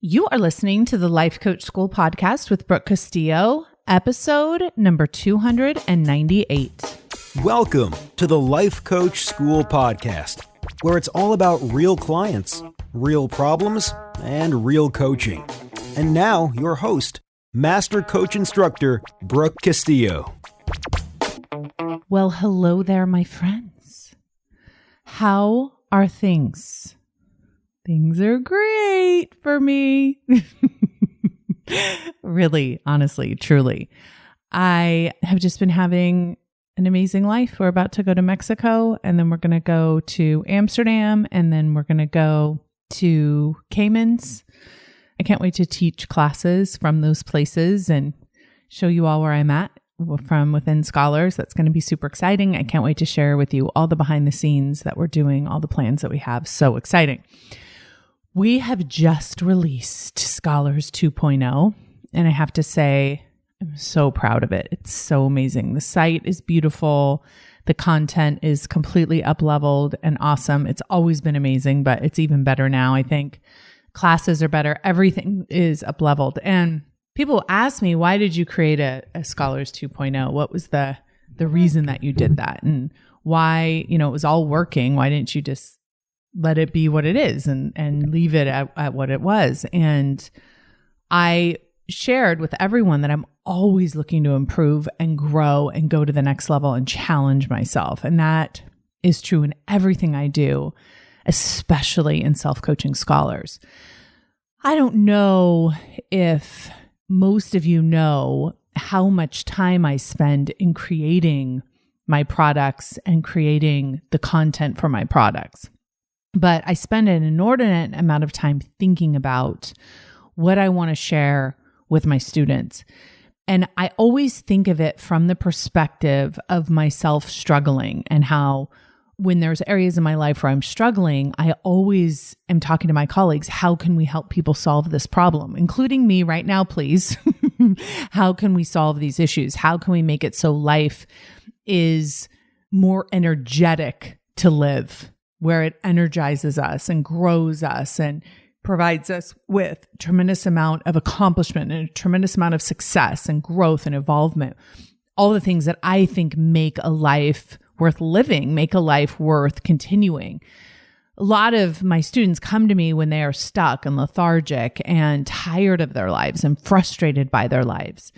You are listening to the Life Coach School podcast with Brooke Castillo, episode number 298. Welcome to the Life Coach School podcast, where it's all about real clients, real problems, and real coaching. And now, your host, Master Coach Instructor, Brooke Castillo. Well, hello there, my friends. How are things? Things are great for me. Really, honestly, truly. I have just been having an amazing life. We're about to go to Mexico, and then we're going to go to Amsterdam, and then we're going to go to Caymans. I can't wait to teach classes from those places and show you all where I'm at from within Scholars. That's going to be super exciting. I can't wait to share with you all the behind the scenes that we're doing, all the plans that we have. So exciting. We have just released Scholars 2.0, and I have to say, I'm so proud of it. It's so amazing. The site is beautiful. The content is completely up-leveled and awesome. It's always been amazing, but it's even better now, I think. Classes are better. Everything is up-leveled. And people ask me, why did you create a Scholars 2.0? What was the reason that you did that? And why, it was all working. Why didn't you just let it be what it is and leave it at what it was? And I shared with everyone that I'm always looking to improve and grow and go to the next level and challenge myself. And that is true in everything I do, especially in self-coaching Scholars. I don't know if most of you know how much time I spend in creating my products and creating the content for my products. But I spend an inordinate amount of time thinking about what I want to share with my students. And I always think of it from the perspective of myself struggling, and how when there's areas in my life where I'm struggling, I always am talking to my colleagues, how can we help people solve this problem? Including me right now, please. How can we solve these issues? How can we make it so life is more energetic to live, where it energizes us and grows us and provides us with a tremendous amount of accomplishment and a tremendous amount of success and growth and involvement. All the things that I think make a life worth living, make a life worth continuing. A lot of my students come to me when they are stuck and lethargic and tired of their lives and frustrated by their lives.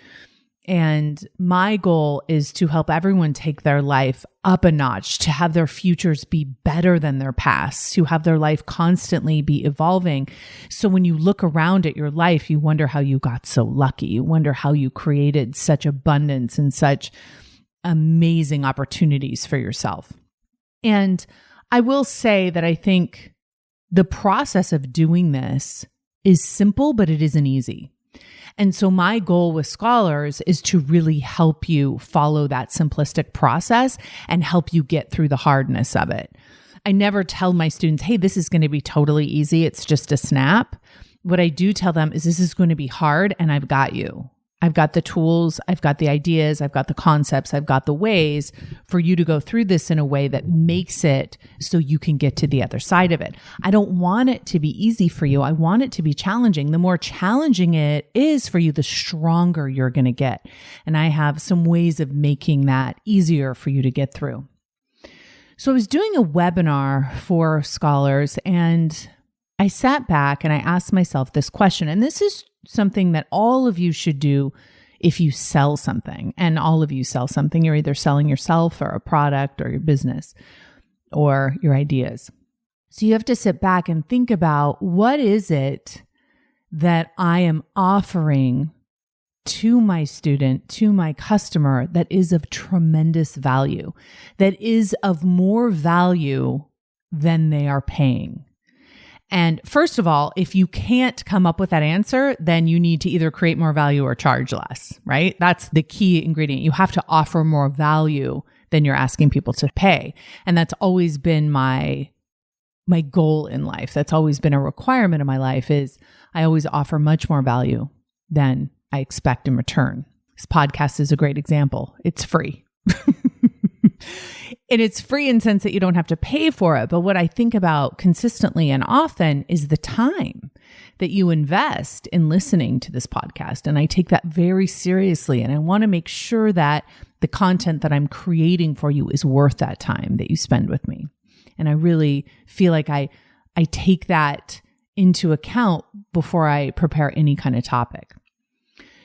And my goal is to help everyone take their life up a notch, to have their futures be better than their past, to have their life constantly be evolving. So when you look around at your life, you wonder how you got so lucky. You wonder how you created such abundance and such amazing opportunities for yourself. And I will say that I think the process of doing this is simple, but it isn't easy. And so my goal with Scholars is to really help you follow that simplistic process and help you get through the hardness of it. I never tell my students, hey, this is going to be totally easy. It's just a snap. What I do tell them is this is going to be hard, and I've got you. I've got the tools, I've got the ideas, I've got the concepts, I've got the ways for you to go through this in a way that makes it so you can get to the other side of it. I don't want it to be easy for you. I want it to be challenging. The more challenging it is for you, the stronger you're going to get. And I have some ways of making that easier for you to get through. So I was doing a webinar for Scholars, and I sat back and I asked myself this question, and this is something that all of you should do if you sell something. And all of you sell something. You're either selling yourself or a product or your business or your ideas. So you have to sit back and think about, what is it that I am offering to my student, to my customer, that is of tremendous value, that is of more value than they are paying? And first of all, if you can't come up with that answer, then you need to either create more value or charge less, right? That's the key ingredient. You have to offer more value than you're asking people to pay. And that's always been my goal in life. That's always been a requirement of my life, is I always offer much more value than I expect in return. This podcast is a great example. It's free. And it's free in the sense that you don't have to pay for it. But what I think about consistently and often is the time. that you invest in listening to this podcast. And I take that very seriously. And I want to make sure that the content that I'm creating for you is worth that time that you spend with me. And I really feel like I take that into account before I prepare any kind of topic.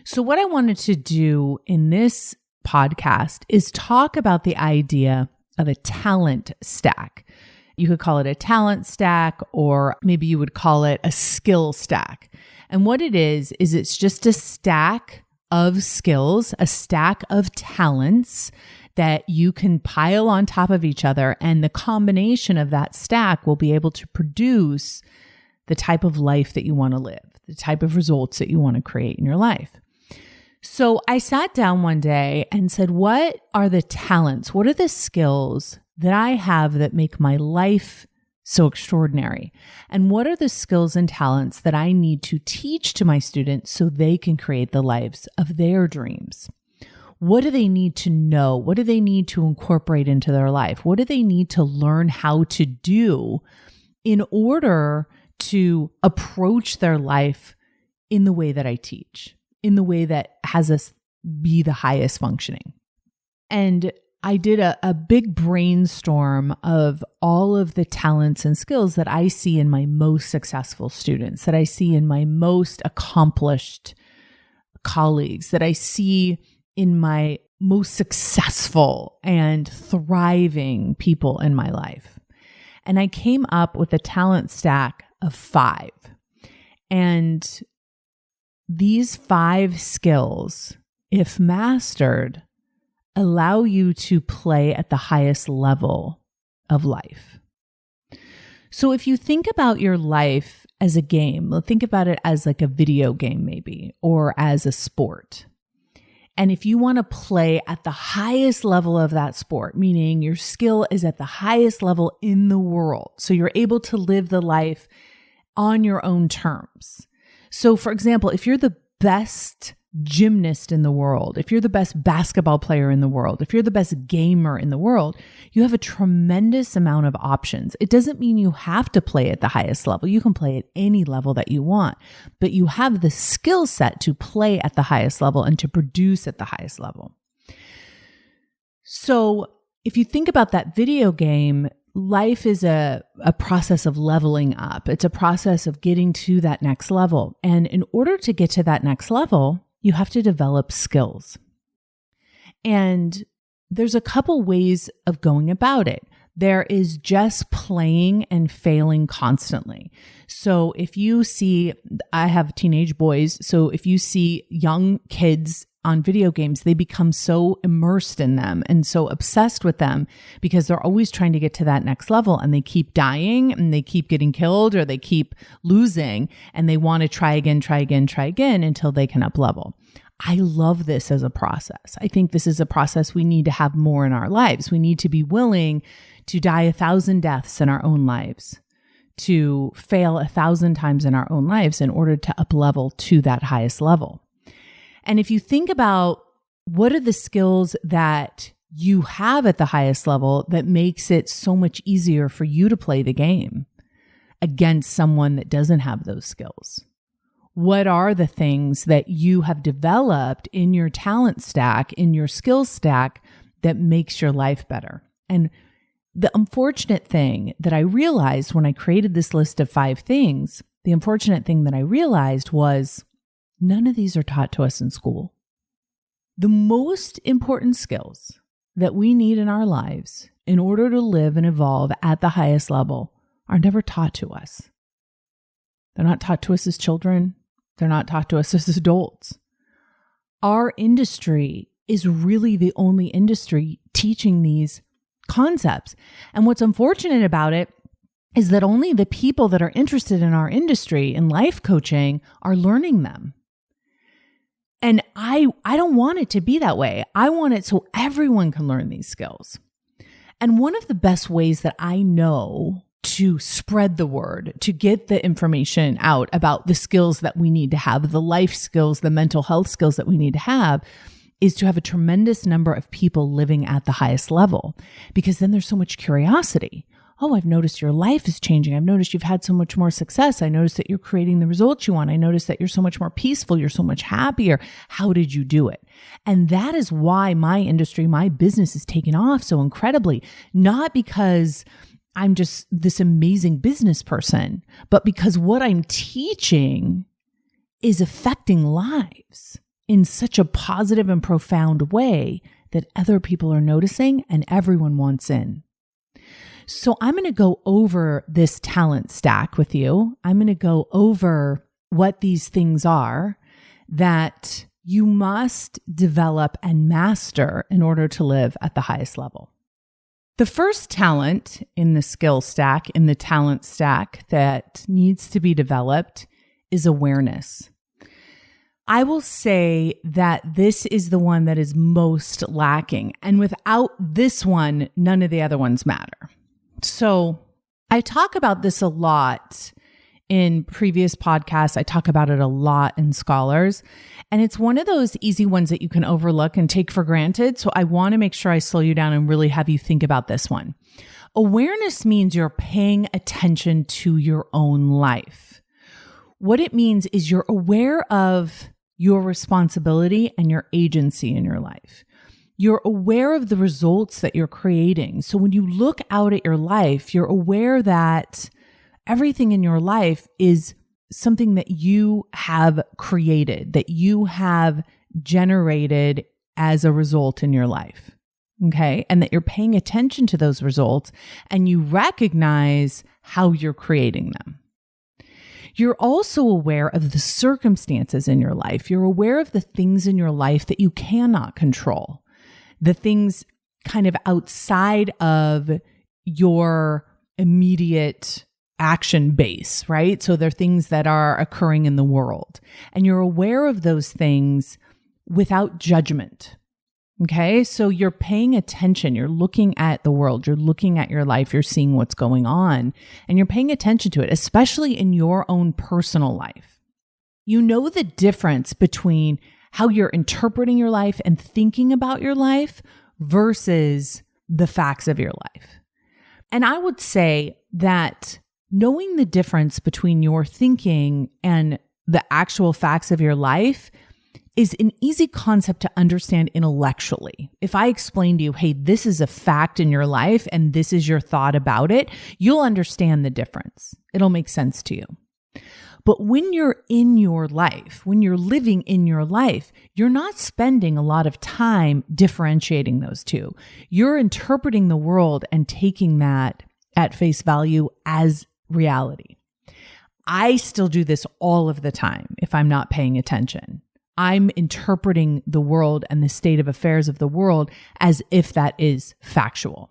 So what I wanted to do in this podcast is talk about the idea of a talent stack. You could call it a talent stack, or maybe you would call it a skill stack. And what it is it's just a stack of skills, a stack of talents that you can pile on top of each other. And the combination of that stack will be able to produce the type of life that you want to live, the type of results that you want to create in your life. So I sat down one day and said, what are the talents? What are the skills that I have that make my life so extraordinary? And what are the skills and talents that I need to teach to my students so they can create the lives of their dreams? What do they need to know? What do they need to incorporate into their life? What do they need to learn how to do in order to approach their life in the way that I teach, in the way that has us be the highest functioning? And I did a big brainstorm of all of the talents and skills that I see in my most successful students, that I see in my most accomplished colleagues, that I see in my most successful and thriving people in my life. And I came up with a talent stack of 5. And these 5 skills, if mastered, allow you to play at the highest level of life. So if you think about your life as a game, think about it as like a video game maybe, or as a sport. And if you want to play at the highest level of that sport, meaning your skill is at the highest level in the world, so you're able to live the life on your own terms. So for example, if you're the best gymnast in the world, if you're the best basketball player in the world, if you're the best gamer in the world, you have a tremendous amount of options. It doesn't mean you have to play at the highest level. You can play at any level that you want, but you have the skill set to play at the highest level and to produce at the highest level. So if you think about that video game, life is a process of leveling up. It's a process of getting to that next level. And in order to get to that next level, you have to develop skills. And there's a couple ways of going about it. There is just playing and failing constantly. So if you see, I have teenage boys, so if you see young kids on video games, they become so immersed in them and so obsessed with them because they're always trying to get to that next level, and they keep dying and they keep getting killed or they keep losing, and they want to try again until they can up level. I love this as a process. I think this is a process we need to have more in our lives. We need to be willing to die 1,000 deaths in our own lives, to fail 1,000 times in our own lives in order to up level to that highest level. And if you think about what are the skills that you have at the highest level that makes it so much easier for you to play the game against someone that doesn't have those skills? What are the things that you have developed in your talent stack, in your skill stack, that makes your life better? And the unfortunate thing that I realized when I created this list of 5 things, the unfortunate thing that I realized was none of these are taught to us in school. The most important skills that we need in our lives in order to live and evolve at the highest level are never taught to us. They're not taught to us as children. They're not taught to us as adults. Our industry is really the only industry teaching these concepts. And what's unfortunate about it is that only the people that are interested in our industry in life coaching are learning them. And I don't want it to be that way. I want it so everyone can learn these skills. And one of the best ways that I know to spread the word, to get the information out about the skills that we need to have, the life skills, the mental health skills that we need to have, is to have a tremendous number of people living at the highest level, because then there's so much curiosity. oh, I've noticed your life is changing. I've noticed you've had so much more success. I noticed that you're creating the results you want. I noticed that you're so much more peaceful. You're so much happier. How did you do it? And that is why my industry, my business is taking off so incredibly, not because I'm just this amazing business person, but because what I'm teaching is affecting lives in such a positive and profound way that other people are noticing and everyone wants in. So I'm going to go over this talent stack with you. I'm going to go over what these things are that you must develop and master in order to live at the highest level. The first talent in the skill stack, in the talent stack that needs to be developed is awareness. I will say that this is the one that is most lacking. And without this one, none of the other ones matter. So I talk about this a lot in previous podcasts. I talk about it a lot in Scholars. And it's one of those easy ones that you can overlook and take for granted. So I want to make sure I slow you down and really have you think about this one. Awareness means you're paying attention to your own life. What it means is you're aware of your responsibility and your agency in your life. You're aware of the results that you're creating. So when you look out at your life, you're aware that everything in your life is something that you have created, that you have generated as a result in your life. Okay. And that you're paying attention to those results and you recognize how you're creating them. You're also aware of the circumstances in your life. You're aware of the things in your life that you cannot control, the things kind of outside of your immediate action base, right? So they're things that are occurring in the world. And you're aware of those things without judgment. Okay, so you're paying attention, you're looking at the world, you're looking at your life, you're seeing what's going on, and you're paying attention to it, especially in your own personal life. You know the difference between how you're interpreting your life and thinking about your life versus the facts of your life. And I would say that knowing the difference between your thinking and the actual facts of your life is an easy concept to understand intellectually. If I explain to you, hey, this is a fact in your life and this is your thought about it, you'll understand the difference. It'll make sense to you. But when you're in your life, when you're living in your life, you're not spending a lot of time differentiating those two. You're interpreting the world and taking that at face value as reality. I still do this all of the time if I'm not paying attention. I'm interpreting the world and the state of affairs of the world as if that is factual.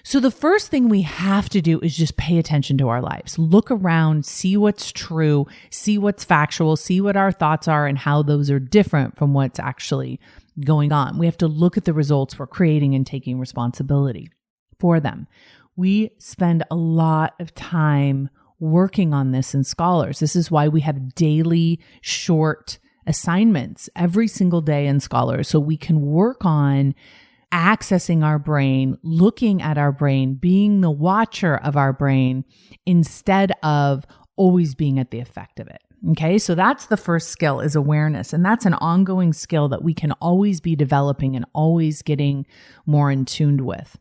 So the first thing we have to do is just pay attention to our lives. Look around, see what's true, see what's factual, see what our thoughts are and how those are different from what's actually going on. We have to look at the results we're creating and taking responsibility for them. We spend a lot of time working on this in Scholars. This is why we have daily short assignments every single day in Scholars, so we can work on accessing our brain, looking at our brain, being the watcher of our brain instead of always being at the effect of it. Okay, so that's the first skill, is awareness. And that's an ongoing skill that we can always be developing and always getting more in tuned with.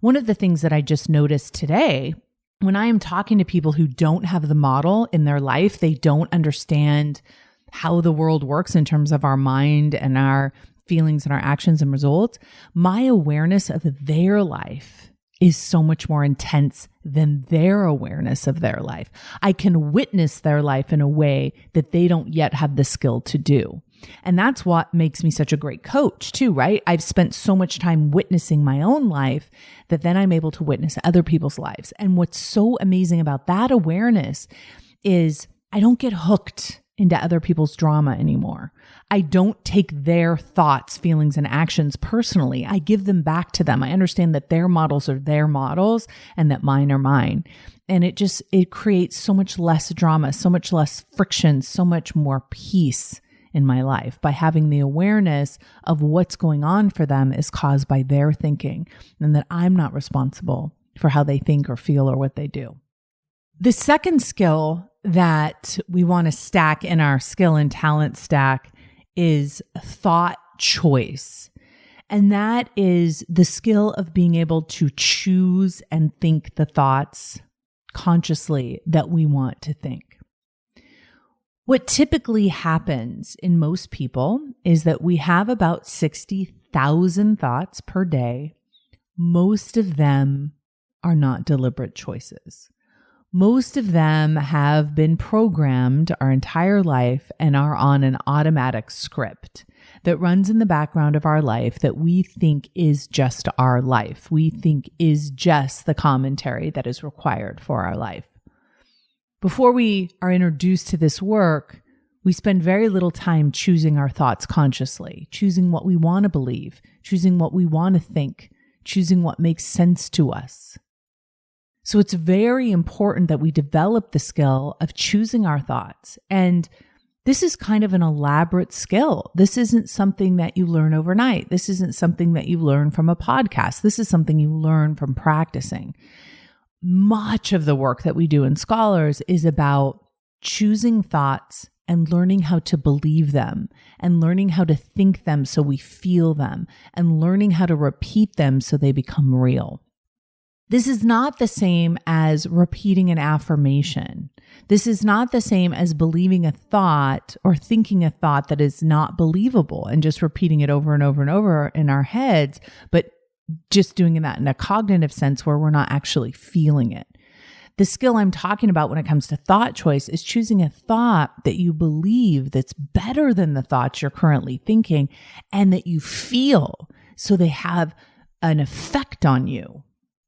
One of the things that I just noticed today, when I am talking to people who don't have the model in their life, they don't understand how the world works in terms of our mind and our feelings and our actions and results, my awareness of their life is so much more intense than their awareness of their life. I can witness their life in a way that they don't yet have the skill to do. And that's what makes me such a great coach too, right? I've spent so much time witnessing my own life that then I'm able to witness other people's lives. And what's so amazing about that awareness is I don't get hooked into other people's drama anymore. I don't take their thoughts, feelings, and actions personally. I give them back to them. I understand that their models are their models and that mine are mine. And it creates so much less drama, so much less friction, so much more peace in my life by having the awareness of what's going on for them is caused by their thinking and that I'm not responsible for how they think or feel or what they do. The second skill that we want to stack in our skill and talent stack is thought choice. And that is the skill of being able to choose and think the thoughts consciously that we want to think. What typically happens in most people is that we have about 60,000 thoughts per day. Most of them are not deliberate choices. Most of them have been programmed our entire life and are on an automatic script that runs in the background of our life that we think is just our life. We think is just the commentary that is required for our life. Before we are introduced to this work, we spend very little time choosing our thoughts consciously, choosing what we want to believe, choosing what we want to think, choosing what makes sense to us. So it's very important that we develop the skill of choosing our thoughts. And this is kind of an elaborate skill. This isn't something that you learn overnight. This isn't something that you learn from a podcast. This is something you learn from practicing. Much of the work that we do in Scholars is about choosing thoughts and learning how to believe them and learning how to think them so we feel them and learning how to repeat them so they become real. This is not the same as repeating an affirmation. This is not the same as believing a thought or thinking a thought that is not believable and just repeating it over and over and over in our heads, but just doing that in a cognitive sense where we're not actually feeling it. The skill I'm talking about when it comes to thought choice is choosing a thought that you believe that's better than the thoughts you're currently thinking and that you feel so they have an effect on you.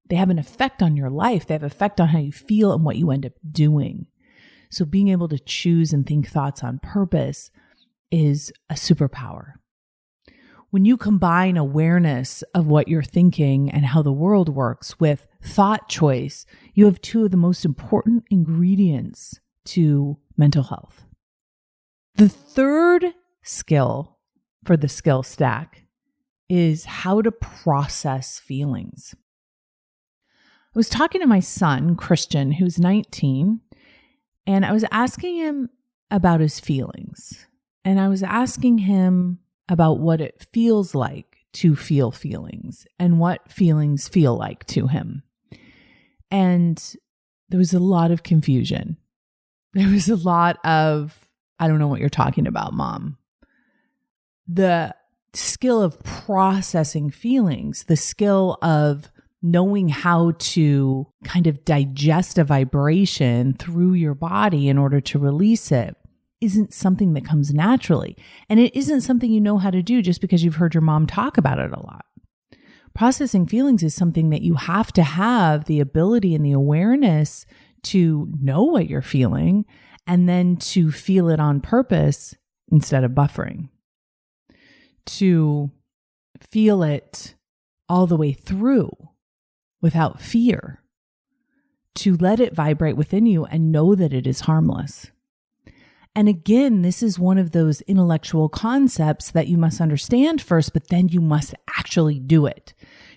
They have an effect on your life. They have an effect on how you feel and what you end up doing. So being able to choose and think thoughts on purpose is a superpower. When you combine awareness of what you're thinking and how the world works with thought choice, you have two of the most important ingredients to mental health. The third skill for the skill stack is how to process feelings. I was talking to my son, Christian, who's 19, and I was asking him about his feelings. And I was asking him about what it feels like to feel feelings and what feelings feel like to him. And there was a lot of confusion. There was a lot of, I don't know what you're talking about, Mom. The skill of processing feelings, the skill of knowing how to kind of digest a vibration through your body in order to release it isn't something that comes naturally. And it isn't something you know how to do just because you've heard your mom talk about it a lot. Processing feelings is something that you have to have the ability and the awareness to know what you're feeling and then to feel it on purpose instead of buffering. To feel it all the way through without fear, to let it vibrate within you and know that it is harmless. And again, this is one of those intellectual concepts that you must understand first, but then you must actually do it.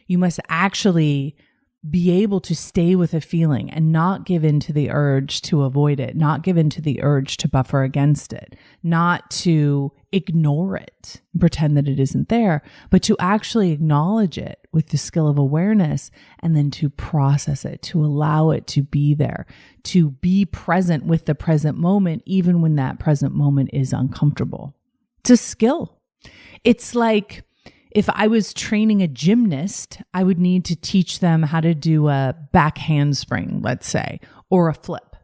You must actually be able to stay with a feeling and not give in to the urge to avoid it, not give in to the urge to buffer against it, not to ignore it, pretend that it isn't there, but to actually acknowledge it with the skill of awareness and then to process it, to allow it to be there, to be present with the present moment, even when that present moment is uncomfortable. It's a skill. It's like if I was training a gymnast, I would need to teach them how to do a back handspring, let's say, or a flip.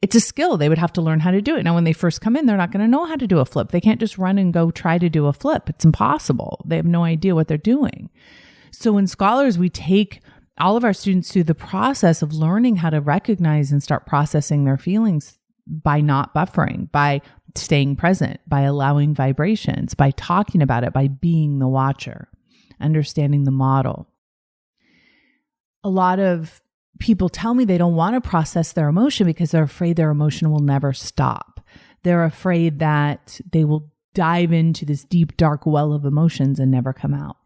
It's a skill. They would have to learn how to do it. Now, when they first come in, they're not going to know how to do a flip. They can't just run and go try to do a flip. It's impossible. They have no idea what they're doing. So in Scholars, we take all of our students through the process of learning how to recognize and start processing their feelings by not buffering, by staying present, by allowing vibrations, by talking about it, by being the watcher, understanding the model. A lot of people tell me they don't want to process their emotion because they're afraid their emotion will never stop. They're afraid that they will dive into this deep, dark well of emotions and never come out.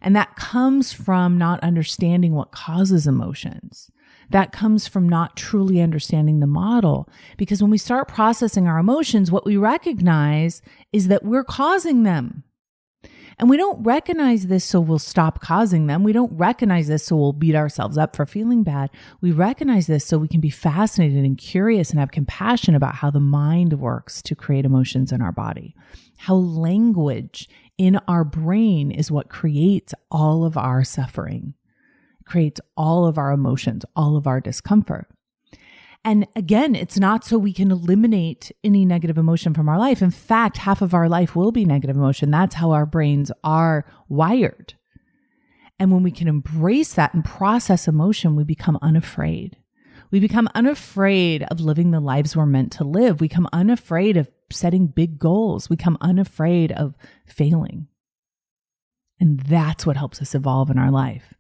And that comes from not understanding what causes emotions. That comes from not truly understanding the model. Because when we start processing our emotions, what we recognize is that we're causing them. And we don't recognize this so we'll stop causing them. We don't recognize this so we'll beat ourselves up for feeling bad. We recognize this so we can be fascinated and curious and have compassion about how the mind works to create emotions in our body. How language in our brain is what creates all of our suffering, creates all of our emotions, all of our discomfort. And again, it's not so we can eliminate any negative emotion from our life. In fact, half of our life will be negative emotion. That's how our brains are wired. And when we can embrace that and process emotion, we become unafraid. We become unafraid of living the lives we're meant to live. We become unafraid of setting big goals. We become unafraid of failing. And that's what helps us evolve in our life.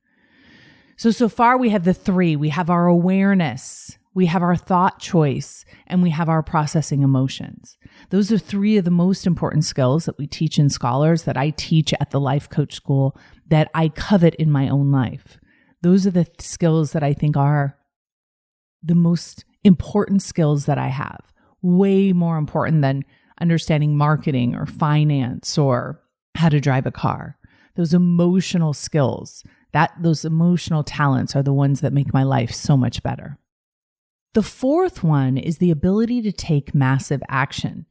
So far we have the three. We have our awareness, we have our thought choice, and we have our processing emotions. Those are three of the most important skills that we teach in Scholars, that I teach at the Life Coach School, that I covet in my own life. Those are the skills that I think are the most important skills that I have. Way more important than understanding marketing or finance or how to drive a car. Those emotional skills, those emotional talents are the ones that make my life so much better. The fourth one is the ability to take massive action.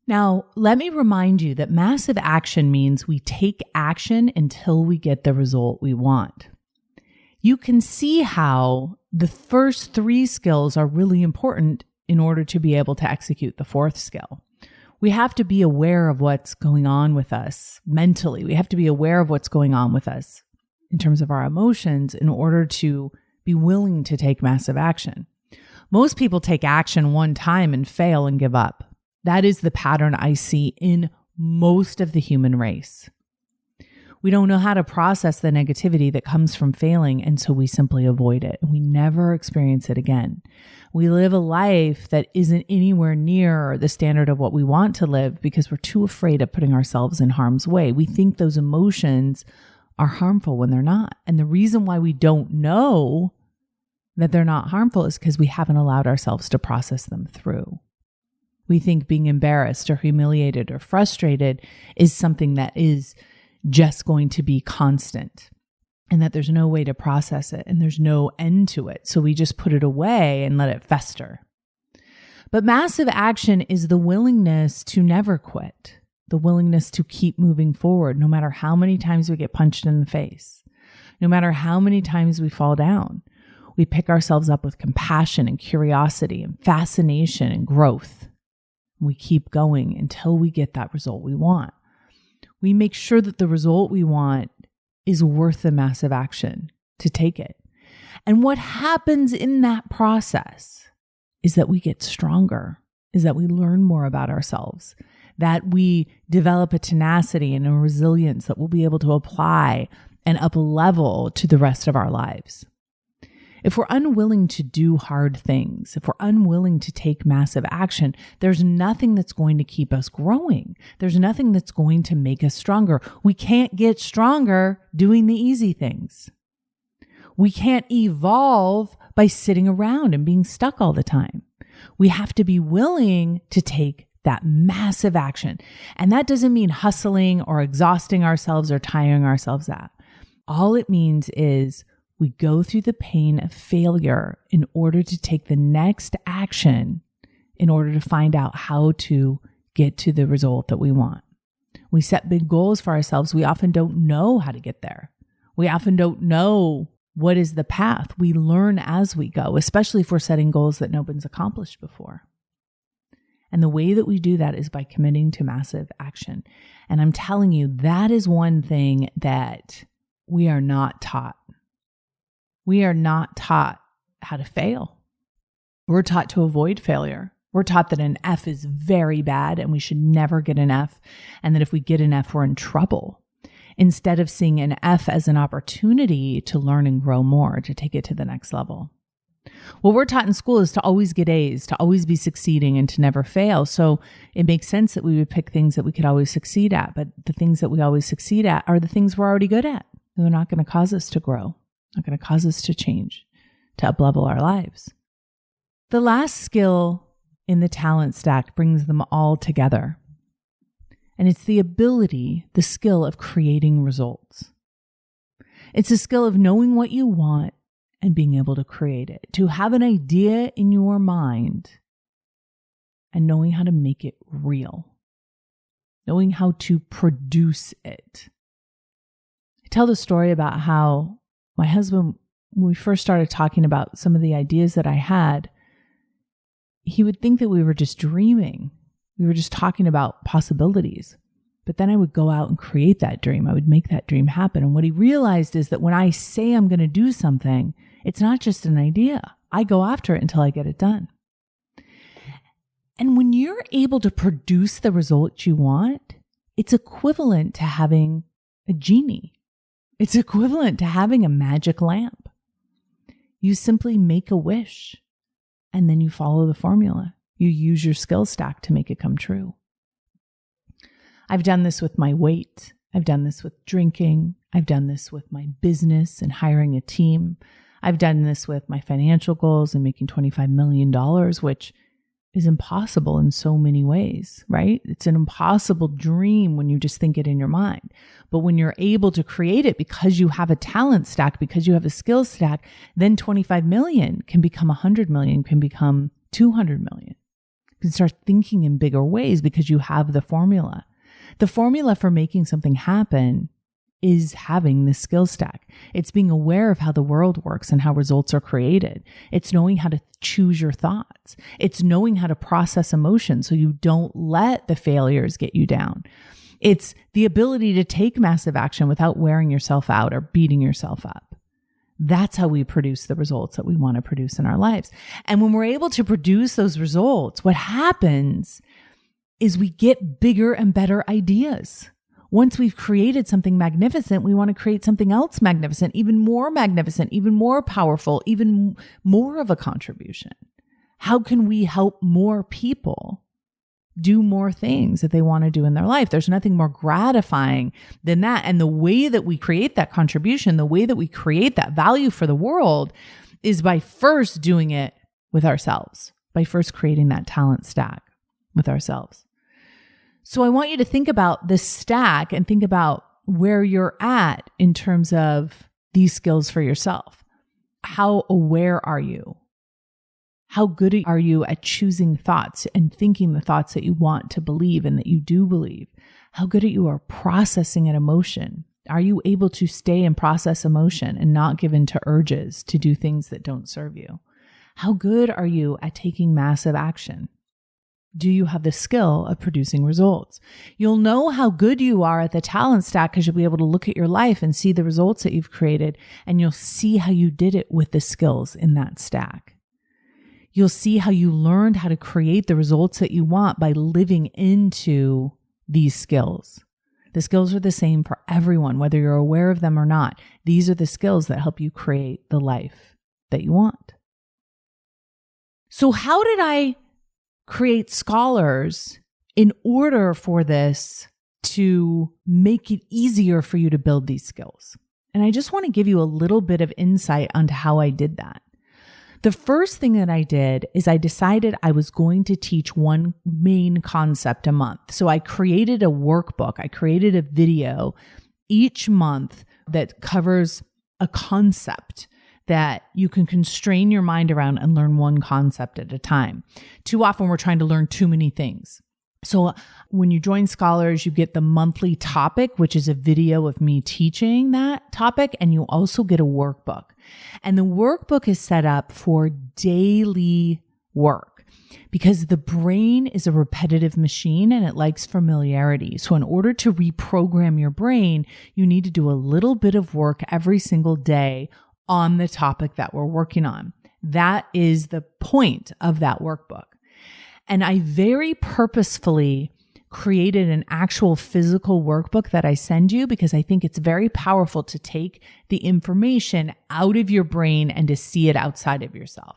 Now, let me remind you that massive action means we take action until we get the result we want. You can see how the first three skills are really important in order to be able to execute the fourth skill. We have to be aware of what's going on with us mentally. We have to be aware of what's going on with us in terms of our emotions in order to be willing to take massive action. Most people take action one time and fail and give up. That is the pattern I see in most of the human race. We don't know how to process the negativity that comes from failing, and so we simply avoid it. We never experience it again. We live a life that isn't anywhere near the standard of what we want to live because we're too afraid of putting ourselves in harm's way. We think those emotions are harmful when they're not. And the reason why we don't know that they're not harmful is because we haven't allowed ourselves to process them through. We think being embarrassed or humiliated or frustrated is something that is just going to be constant and that there's no way to process it and there's no end to it. So we just put it away and let it fester. But massive action is the willingness to never quit, the willingness to keep moving forward, no matter how many times we get punched in the face, no matter how many times we fall down. We pick ourselves up with compassion and curiosity and fascination and growth. We keep going until we get that result we want. We make sure that the result we want is worth the massive action to take it. And what happens in that process is that we get stronger, is that we learn more about ourselves, that we develop a tenacity and a resilience that we'll be able to apply and up-level to the rest of our lives. If we're unwilling to do hard things, if we're unwilling to take massive action, there's nothing that's going to keep us growing. There's nothing that's going to make us stronger. We can't get stronger doing the easy things. We can't evolve by sitting around and being stuck all the time. We have to be willing to take that massive action. And that doesn't mean hustling or exhausting ourselves or tiring ourselves out. All it means is we go through the pain of failure in order to take the next action in order to find out how to get to the result that we want. We set big goals for ourselves. We often don't know how to get there. We often don't know what is the path. We learn as we go, especially if we're setting goals that nobody's accomplished before. And the way that we do that is by committing to massive action. And I'm telling you, that is one thing that we are not taught. We are not taught how to fail. We're taught to avoid failure. We're taught that an F is very bad and we should never get an F, and that if we get an F, we're in trouble. Instead of seeing an F as an opportunity to learn and grow more, to take it to the next level. What we're taught in school is to always get A's, to always be succeeding and to never fail. So it makes sense that we would pick things that we could always succeed at. But the things that we always succeed at are the things we're already good at. They're not going to cause us to grow, not going to cause us to change, to up-level our lives. The last skill in the talent stack brings them all together. And it's the ability, the skill of creating results. It's a skill of knowing what you want and being able to create it, to have an idea in your mind and knowing how to make it real, knowing how to produce it. I tell the story about how my husband, when we first started talking about some of the ideas that I had, he would think that we were just dreaming. We were just talking about possibilities. But then I would go out and create that dream. I would make that dream happen. And what he realized is that when I say I'm going to do something, it's not just an idea. I go after it until I get it done. And when you're able to produce the result you want, it's equivalent to having a genie. It's equivalent to having a magic lamp. You simply make a wish and then you follow the formula. You use your skill stack to make it come true. I've done this with my weight. I've done this with drinking. I've done this with my business and hiring a team. I've done this with my financial goals and making $25 million, which is impossible in so many ways, right? It's an impossible dream when you just think it in your mind. But when you're able to create it because you have a talent stack, because you have a skill stack, then 25 million can become 100 million, can become 200 million. You can start thinking in bigger ways because you have the formula. The formula for making something happen is having the skill stack. It's being aware of how the world works and how results are created. It's knowing how to choose your thoughts. It's knowing how to process emotion so you don't let the failures get you down. It's the ability to take massive action without wearing yourself out or beating yourself up. That's how we produce the results that we want to produce in our lives. And when we're able to produce those results, what happens is we get bigger and better ideas. Once we've created something magnificent, we want to create something else magnificent, even more powerful, even more of a contribution. How can we help more people do more things that they want to do in their life? There's nothing more gratifying than that. And the way that we create that contribution, the way that we create that value for the world is by first doing it with ourselves, by first creating that talent stack with ourselves. So I want you to think about this stack and think about where you're at in terms of these skills for yourself. How aware are you? How good are you at choosing thoughts and thinking the thoughts that you want to believe and that you do believe? How good you are processing an emotion? Are you able to stay and process emotion and not give in to urges to do things that don't serve you? How good are you at taking massive action? Do you have the skill of producing results? You'll know how good you are at the talent stack because you'll be able to look at your life and see the results that you've created, and you'll see how you did it with the skills in that stack. You'll see how you learned how to create the results that you want by living into these skills. The skills are the same for everyone, whether you're aware of them or not. These are the skills that help you create the life that you want. So how did I create scholars in order for this to make it easier for you to build these skills? And I just want to give you a little bit of insight onto how I did that. The first thing that I did is I decided I was going to teach one main concept a month. So I created a workbook. I created a video each month that covers a concept that you can constrain your mind around and learn one concept at a time. Too often we're trying to learn too many things. So when you join Scholars, you get the monthly topic, which is a video of me teaching that topic, and you also get a workbook. And the workbook is set up for daily work because the brain is a repetitive machine and it likes familiarity. So in order to reprogram your brain, you need to do a little bit of work every single day on the topic that we're working on. That is the point of that workbook. And I very purposefully created an actual physical workbook that I send you because I think it's very powerful to take the information out of your brain and to see it outside of yourself.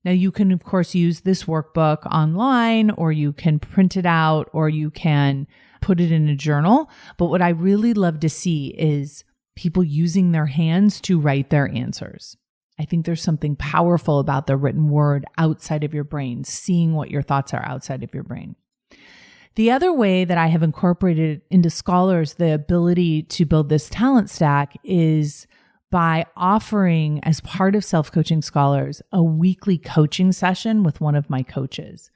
Now, you can, of course, use this workbook online, or you can print it out, or you can put it in a journal. But what I really love to see is people using their hands to write their answers. I think there's something powerful about the written word outside of your brain, seeing what your thoughts are outside of your brain. The other way that I have incorporated into Scholars the ability to build this talent stack is by offering, as part of Self-Coaching Scholars, a weekly coaching session with one of my coaches.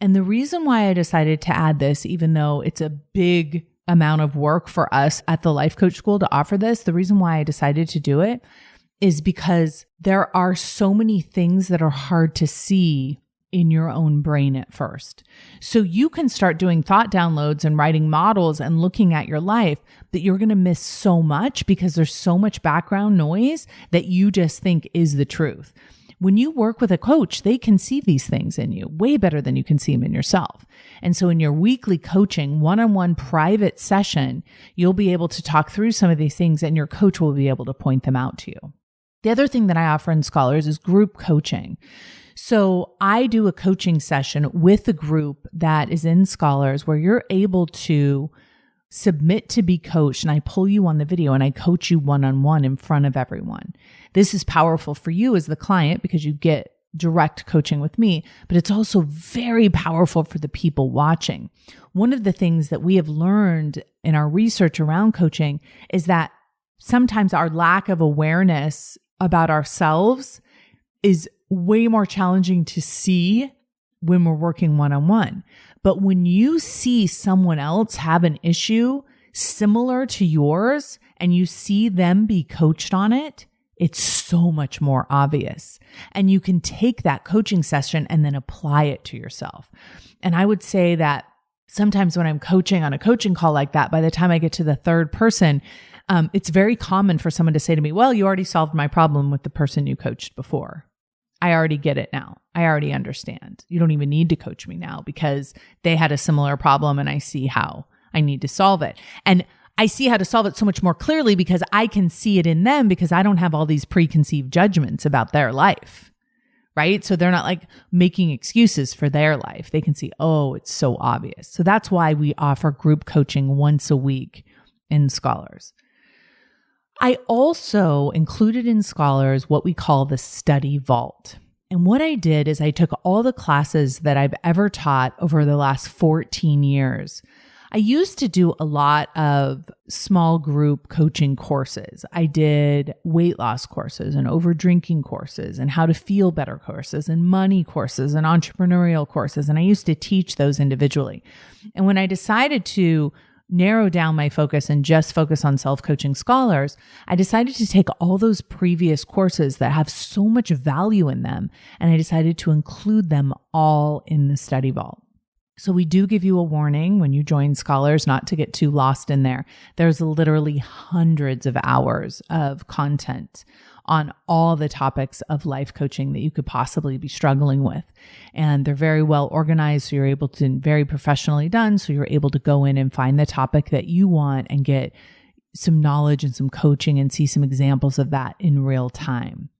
And the reason why I decided to add this, even though it's a big amount of work for us at the Life Coach School to offer this, the reason why I decided to do it is because there are so many things that are hard to see in your own brain at first. So you can start doing thought downloads and writing models and looking at your life, but you're going to miss so much because there's so much background noise that you just think is the truth. When you work with a coach, they can see these things in you way better than you can see them in yourself. And so in your weekly coaching, one-on-one private session, you'll be able to talk through some of these things and your coach will be able to point them out to you. The other thing that I offer in Scholars is group coaching. So I do a coaching session with a group that is in Scholars where you're able to submit to be coached, and I pull you on the video and I coach you one-on-one in front of everyone. This is powerful for you as the client because you get direct coaching with me, but it's also very powerful for the people watching. One of the things that we have learned in our research around coaching is that sometimes our lack of awareness about ourselves is way more challenging to see when we're working one-on-one. But when you see someone else have an issue similar to yours and you see them be coached on it, it's so much more obvious. And you can take that coaching session and then apply it to yourself. And I would say that sometimes when I'm coaching on a coaching call like that, by the time I get to the third person, it's very common for someone to say to me, well, you already solved my problem with the person you coached before. I already get it now. I already understand. You don't even need to coach me now because they had a similar problem and I see how I need to solve it. And I see how to solve it so much more clearly because I can see it in them because I don't have all these preconceived judgments about their life, right? So they're not like making excuses for their life. They can see, oh, it's so obvious. So that's why we offer group coaching once a week in Scholars. I also included in Scholars what we call the study vault. And what I did is I took all the classes that I've ever taught over the last 14 years. I used to do a lot of small group coaching courses. I did weight loss courses and over drinking courses and how to feel better courses and money courses and entrepreneurial courses. And I used to teach those individually. And when I decided to narrow down my focus and just focus on Self-Coaching Scholars, I decided to take all those previous courses that have so much value in them, and I decided to include them all in the study vault. So we do give you a warning when you join Scholars not to get too lost in there. There's literally hundreds of hours of content on all the topics of life coaching that you could possibly be struggling with. And they're very well organized. So you're able to, very professionally done. So you're able to go in and find the topic that you want and get some knowledge and some coaching and see some examples of that in real time.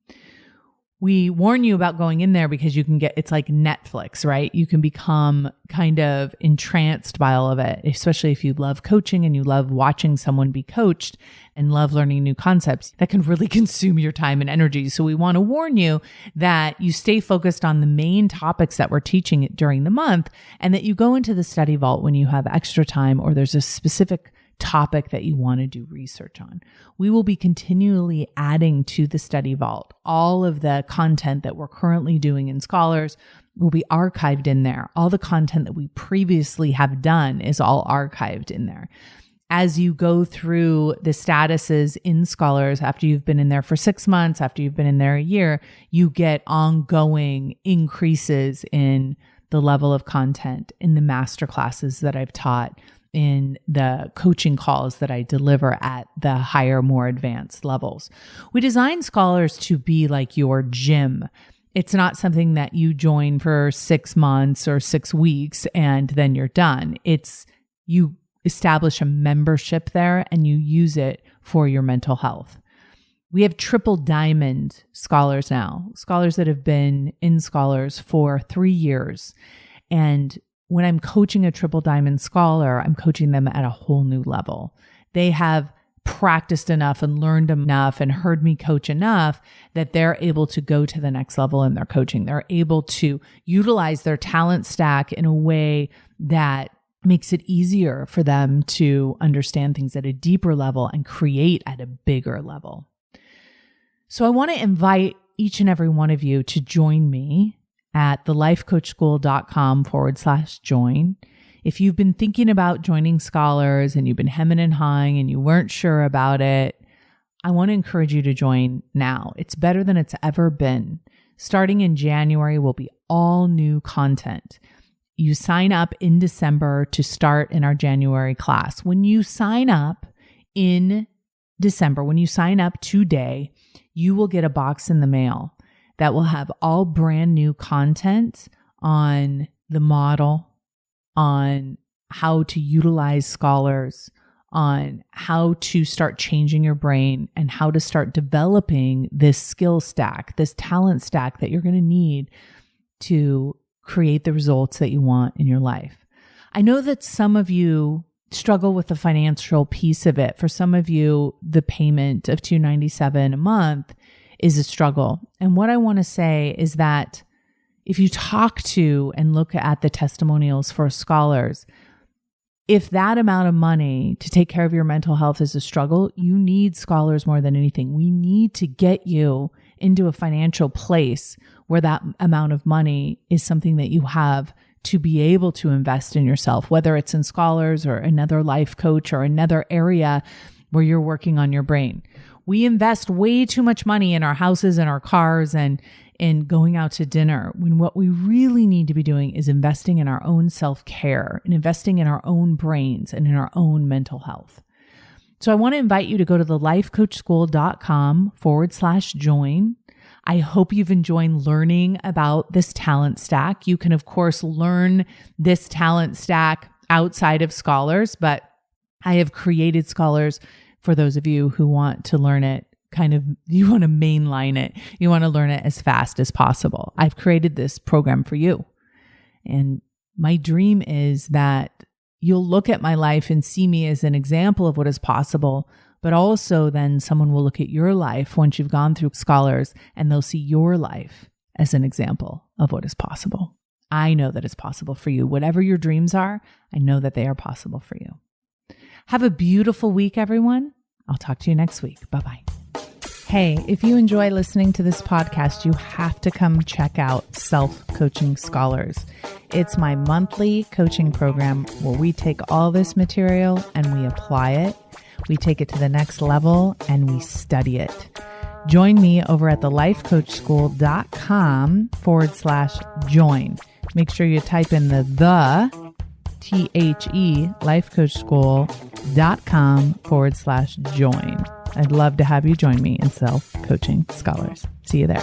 We warn you about going in there because you can get, it's like Netflix, right? You can become kind of entranced by all of it, especially if you love coaching and you love watching someone be coached and love learning new concepts. That can really consume your time and energy. So we want to warn you that you stay focused on the main topics that we're teaching during the month and that you go into the study vault when you have extra time or there's a specific topic that you want to do research on. We will be continually adding to the study vault. All of the content that we're currently doing in Scholars will be archived in there. All the content that we previously have done is all archived in there. As you go through the statuses in Scholars, after you've been in there for 6 months, after you've been in there a year, you get ongoing increases in the level of content in the master classes that I've taught, in the coaching calls that I deliver at the higher, more advanced levels. We design Scholars to be like your gym. It's not something that you join for 6 months or 6 weeks and then you're done. It's you establish a membership there and you use it for your mental health. We have triple diamond scholars now, scholars that have been in scholars for 3 years. And when I'm coaching a triple diamond scholar, I'm coaching them at a whole new level. They have practiced enough and learned enough and heard me coach enough that they're able to go to the next level in their coaching. They're able to utilize their talent stack in a way that makes it easier for them to understand things at a deeper level and create at a bigger level. So I want to invite each and every one of you to join me at thelifecoachschool.com/join. If you've been thinking about joining scholars and you've been hemming and hawing and you weren't sure about it, I want to encourage you to join now. It's better than it's ever been. Starting in January will be all new content. You sign up in December to start in our January class. When you sign up in December, when you sign up today, you will get a box in the mail that will have all brand new content on the model, on how to utilize scholars, on how to start changing your brain and how to start developing this skill stack, this talent stack that you're going to need to create the results that you want in your life. I know that some of you struggle with the financial piece of it. For some of you, the payment of $297 a month is a struggle. And what I want to say is that if you talk to and look at the testimonials for scholars, if that amount of money to take care of your mental health is a struggle, you need scholars more than anything. We need to get you into a financial place where that amount of money is something that you have to be able to invest in yourself, whether it's in scholars or another life coach or another area where you're working on your brain. We invest way too much money in our houses and our cars and in going out to dinner, when what we really need to be doing is investing in our own self-care and investing in our own brains and in our own mental health. So I want to invite you to go to thelifecoachschool.com/join. I hope you've enjoyed learning about this talent stack. You can, of course, learn this talent stack outside of scholars, but I have created scholars for those of you who want to learn it. You want to mainline it. You want to learn it as fast as possible. I've created this program for you. And my dream is that you'll look at my life and see me as an example of what is possible, but also then someone will look at your life once you've gone through scholars and they'll see your life as an example of what is possible. I know that it's possible for you. Whatever your dreams are, I know that they are possible for you. Have a beautiful week, everyone. I'll talk to you next week. Bye-bye. Hey, if you enjoy listening to this podcast, you have to come check out Self-Coaching Scholars. It's my monthly coaching program where we take all this material and we apply it. We take it to the next level and we study it. Join me over at thelifecoachschool.com/join. Make sure you type in the THE lifecoachschool.com/join. I'd love to have you join me in Self-Coaching Scholars. See you there.